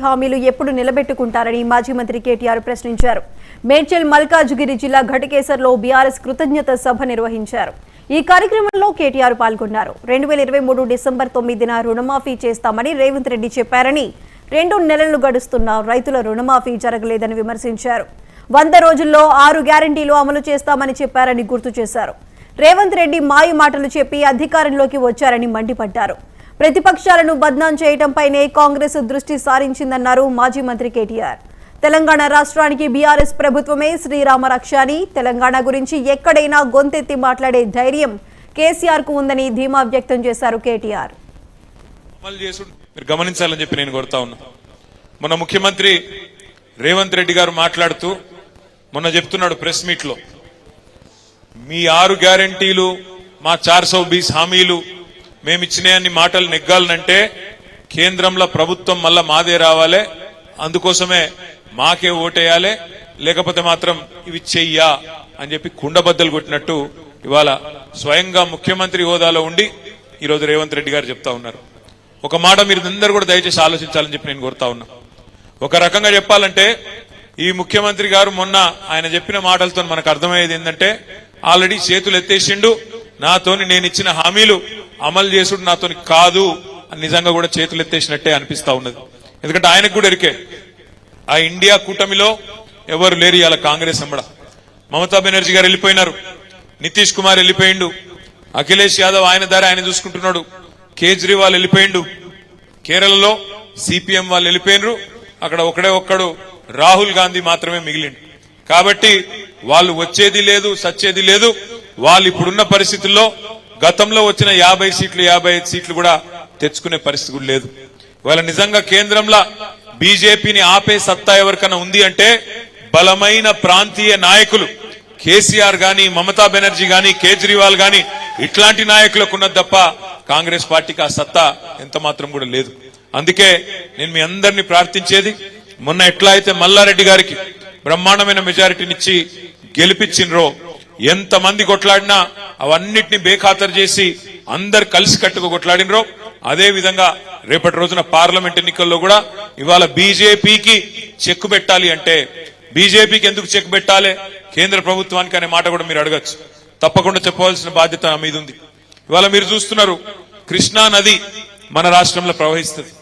హామీలు ఎప్పుడు నిలబెట్టుకుంటారని మాజీ మంత్రి కేటీఆర్ ప్రశ్నించారు. మేడ్చల్ మల్కాజ్గిరి జిల్లా ఘటకేసర్లో బీఆర్ఎస్ కృతజ్ఞత సభ నిర్వహించారు. ఈ కార్యక్రమంలో కేటీఆర్ పాల్గొన్నారు. 2023 డిసెంబర్ 9న రుణమాఫీ చేస్తామని రేవంత్ రెడ్డి చెప్పారని, 2 నెలలు గడుస్తున్నా రైతుల రుణమాఫీ జరగలేదని విమర్శించారు. 100 రోజుల్లో 6 గ్యారంటీలు అమలు చేస్తామని చెప్పారని గుర్తు చేశారు. రేవంత్ రెడ్డి మాయ మాటలు చెప్పి అధికారంలోకి వచ్చారని మండిపడ్డారు. ప్రతిపక్షాలను బద్నాం చేయడంపైనే కాంగ్రెస్ దృష్టి సారించిందన్నారు మాజీ మంత్రి కేటీఆర్. తెలంగాణ రాష్ట్రానికి బీఆర్ఎస్ ప్రభుత్వమే శ్రీరామ రక్ష అని, తెలంగాణ గురించి ఎక్కడైనా గొంతెత్తి మాట్లాడే ధైర్యం కేసీఆర్ కు ఉందని ధీమా వ్యక్తం చేశారు కేటీఆర్. మీరు గమనించాలని చెప్పి నేను కోరుతా ఉన్నా. మొన్న ముఖ్యమంత్రి రేవంత్ రెడ్డి గారు మాట్లాడుతూ మొన్న చెప్తున్నాడు ప్రెస్ మీట్ లో, మీ 6 గ్యారంటీలు, మా 420 హామీలు మేమిచ్చినాయన్ని మాటలు నెగ్గాలనంటే కేంద్రంలో ప్రభుత్వం మళ్ళా మాదే రావాలి, అందుకోసమే మాకే ఓటేయాలి, లేకపోతే మాత్రం ఇవి చెయ్యా అని చెప్పి కుండబద్దలు కొట్టినట్టు ఇవాళ స్వయంగా ముఖ్యమంత్రి హోదాలో ఉండి ఈరోజు రేవంత్ రెడ్డి గారు చెప్తా ఉన్నారు. ఒక మాట మీరు అందరూ కూడా దయచేసి ఆలోచించాలని చెప్పి నేను కోరుతా ఉన్నా. ఒక రకంగా చెప్పాలంటే ఈ ముఖ్యమంత్రి గారు మొన్న ఆయన చెప్పిన మాటలతో మనకు అర్థమయ్యేది ఏంటంటే, ఆల్రెడీ చేతులు ఎత్తేసిండు, నాతోని నేను ఇచ్చిన హామీలు అమలు చేసుడు నాతోని కాదు అని నిజంగా కూడా చేతులు ఎత్తేసినట్టే అనిపిస్తా ఉన్నది. ఎందుకంటే ఆయనకు కూడా ఎరికే ఆ ఇండియా కూటమిలో ఎవరు లేరు. ఇవాళ కాంగ్రెస్ ఎంబడ మమతా బెనర్జీ గారు వెళ్ళిపోయినారు, నితీష్ కుమార్ వెళ్ళిపోయిండు, అఖిలేష్ యాదవ్ ఆయన దారి ఆయన చూసుకుంటున్నాడు, కేజ్రీవాల్ వెళ్ళిపోయిండు, కేరళలో సిపిఎం వాళ్ళు వెళ్ళిపోయినరు, అక్కడ ఒక్కడు రాహుల్ గాంధీ మాత్రమే మిగిలిండు. కాబట్టి వాళ్ళు వచ్చేది లేదు, సచ్చేది లేదు. వాళ్ళు ఇప్పుడున్న పరిస్థితుల్లో గతంలో వచ్చిన 50 సీట్లు 55 సీట్లు కూడా తెచ్చుకునే పరిస్థితి కూడా లేదు. ఇవాళ నిజంగా కేంద్రంలో బీజేపీని ఆపే సత్తా ఎవరికైనా ఉంది అంటే బలమైన ప్రాంతీయ నాయకులు కేసీఆర్ గాని, మమతా బెనర్జీ గాని, కేజ్రీవాల్ గాని ఇట్లాంటి నాయకులకు ఉన్నది తప్ప కాంగ్రెస్ పార్టీకి ఆ సత్తా ఎంత మాత్రం కూడా లేదు. అందుకే నేను మీ అందరినీ ప్రార్థించేది, మొన్న ఎట్లా అయితే మల్లారెడ్డి గారికి బ్రహ్మాండమైన మెజారిటీనిచ్చి గెలిపించినరో, ఎంతమంది కొట్లాడినా అవన్నిటిని బేఖాతరు చేసి అందరు కలిసి కట్టుకు కొట్లాడినరో, అదే విధంగా రేపటి రోజున పార్లమెంట్ ఎన్నికల్లో కూడా ఇవాళ బీజేపీకి చెక్కు పెట్టాలి అంటే, బీజేపీకి ఎందుకు చెక్కు పెట్టాలి కేంద్ర ప్రభుత్వానికి అనే మాట కూడా మీరు అడగచ్చు. తప్పకుండా చెప్పవలసిన బాధ్యత నా మీద ఉంది. ఇవాళ మీరు చూస్తున్నారు, కృష్ణా నది మన రాష్ట్రంలో ప్రవహిస్తుంది.